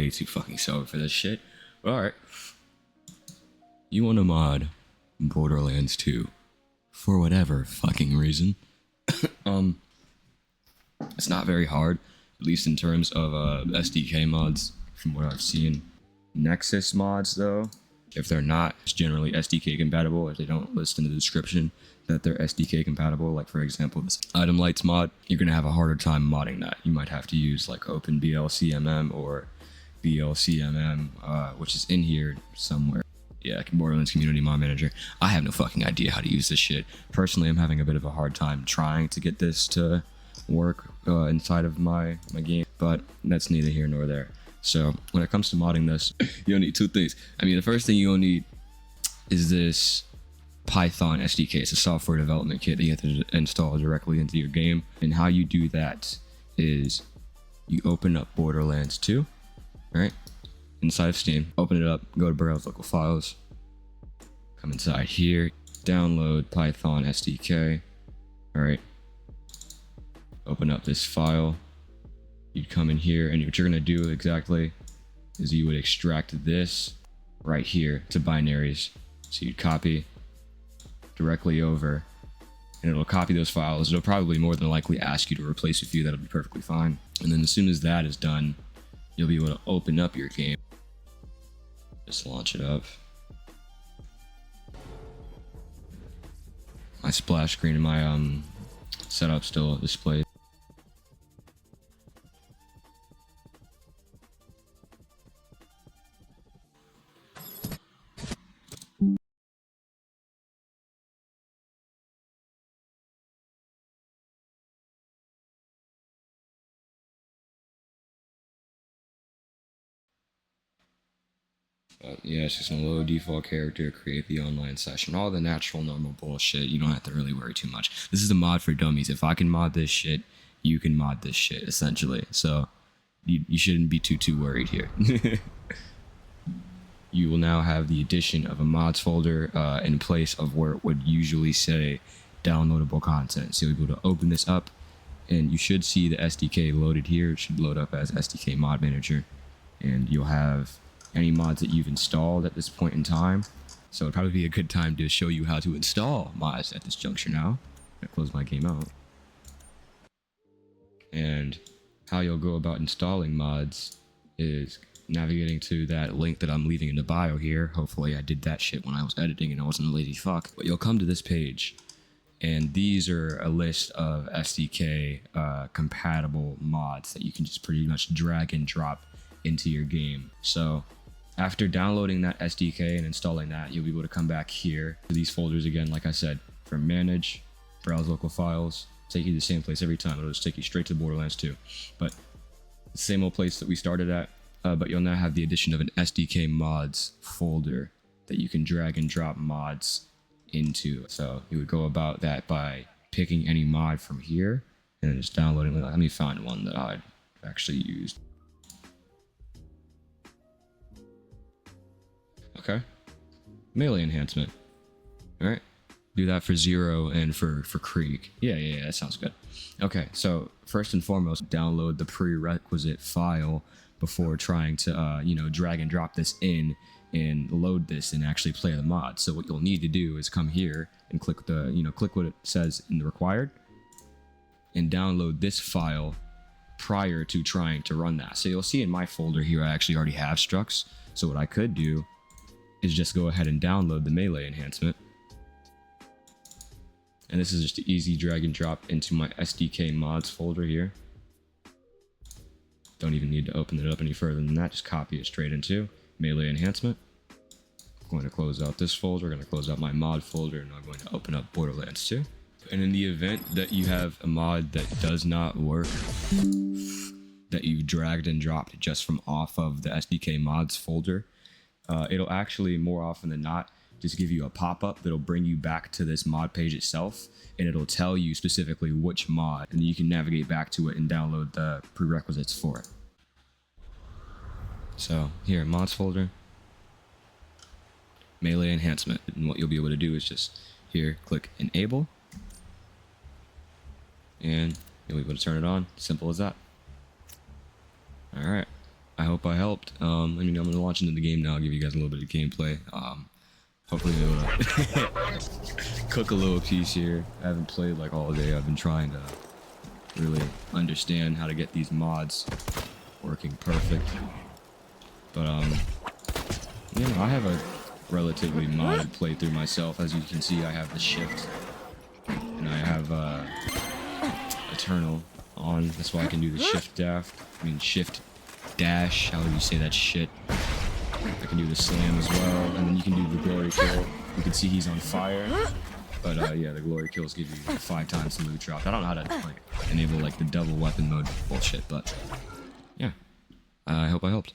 way too fucking sober for this shit. But alright. You want to mod Borderlands 2 for whatever fucking reason. It's not very hard, at least in terms of SDK mods, from what I've seen. Nexus mods, though, if they're not generally SDK compatible, if they don't list in the description that they're SDK compatible, like for example this item lights mod, you're gonna have a harder time modding that. You might have to use like OpenBLCMM or BLCMM, which is in here somewhere. Yeah, Borderlands Community Mod Manager. I have no fucking idea how to use this shit. Personally, I'm having a bit of a hard time trying to get this to work inside of my game, but that's neither here nor there. So when it comes to modding this, you'll need two things. I mean, the first thing you'll need is this Python SDK. It's a software development kit that you have to install directly into your game. And how you do that is you open up Borderlands 2, right? Inside of Steam, open it up, go to browse local files, come inside here, download Python SDK, all right? Open up this file. You'd come in here, and what you're gonna do exactly is you would extract this right here to binaries. So you'd copy directly over, and it'll copy those files. It'll probably more than likely ask you to replace a few. That'll be perfectly fine. And then as soon as that is done, you'll be able to open up your game. Just launch it up. My splash screen and my setup still displayed. But yeah, it's just gonna load default character, create the online session, all the natural normal bullshit. You don't have to really worry too much. This is a mod for dummies. If I can mod this shit, you can mod this shit, essentially. So you shouldn't be too worried here. You will now have the addition of a mods folder in place of where it would usually say downloadable content. So you'll be able to open this up, and you should see the SDK loaded here. It should load up as SDK Mod Manager, and you'll have any mods that you've installed at this point in time. So it'd probably be a good time to show you how to install mods at this juncture now. I'm gonna close my game out. And how you'll go about installing mods is navigating to that link that I'm leaving in the bio here. Hopefully I did that shit when I was editing and I wasn't a lazy fuck. But you'll come to this page, and these are a list of SDK compatible mods that you can just pretty much drag and drop into your game. So after downloading that SDK and installing that, you'll be able to come back here to these folders again, like I said, from manage, browse local files, take you to the same place every time. It'll just take you straight to Borderlands 2. But the same old place that we started at, but you'll now have the addition of an SDK mods folder that you can drag and drop mods into. So you would go about that by picking any mod from here and then just downloading. Let me find one that I'd actually used. Okay, melee enhancement. All right, do that for Zero and for Krieg. Yeah, that sounds good. Okay, so first and foremost, download the prerequisite file before trying to drag and drop this in and load this and actually play the mod. So what you'll need to do is come here and click the click what it says in the required and download this file prior to trying to run that. So you'll see in my folder here I actually already have structs. So what I could do is just go ahead and download the melee enhancement. And this is just an easy drag and drop into my SDK mods folder here. Don't even need to open it up any further than that. Just copy it straight into melee enhancement. I'm going to close out this folder. I'm going to close out my mod folder, and I'm going to open up Borderlands 2. And in the event that you have a mod that does not work, that you've dragged and dropped just from off of the SDK mods folder, it'll actually more often than not just give you a pop-up that'll bring you back to this mod page itself, and it'll tell you specifically which mod, and you can navigate back to it and download the prerequisites for it. So here, mods folder, melee enhancement, and what you'll be able to do is just here click enable, and you'll be able to turn it on. Simple as that. All right. I hope I helped. I mean, I'm gonna launch into the game now. I'll give you guys a little bit of gameplay. Hopefully it'll cook a little piece here. I haven't played like all day. I've been trying to really understand how to get these mods working perfect. But you know, I have a relatively modded playthrough myself. As you can see, I have the shift, and I have Eternal on. That's why I can do the shift dash. How would you say that shit? I can do the slam as well, and then you can do the glory kill. You can see he's on fire. But yeah, the glory kills give you 5 times the loot drop. I don't know how to like enable like the double weapon mode bullshit, but yeah. I hope I helped.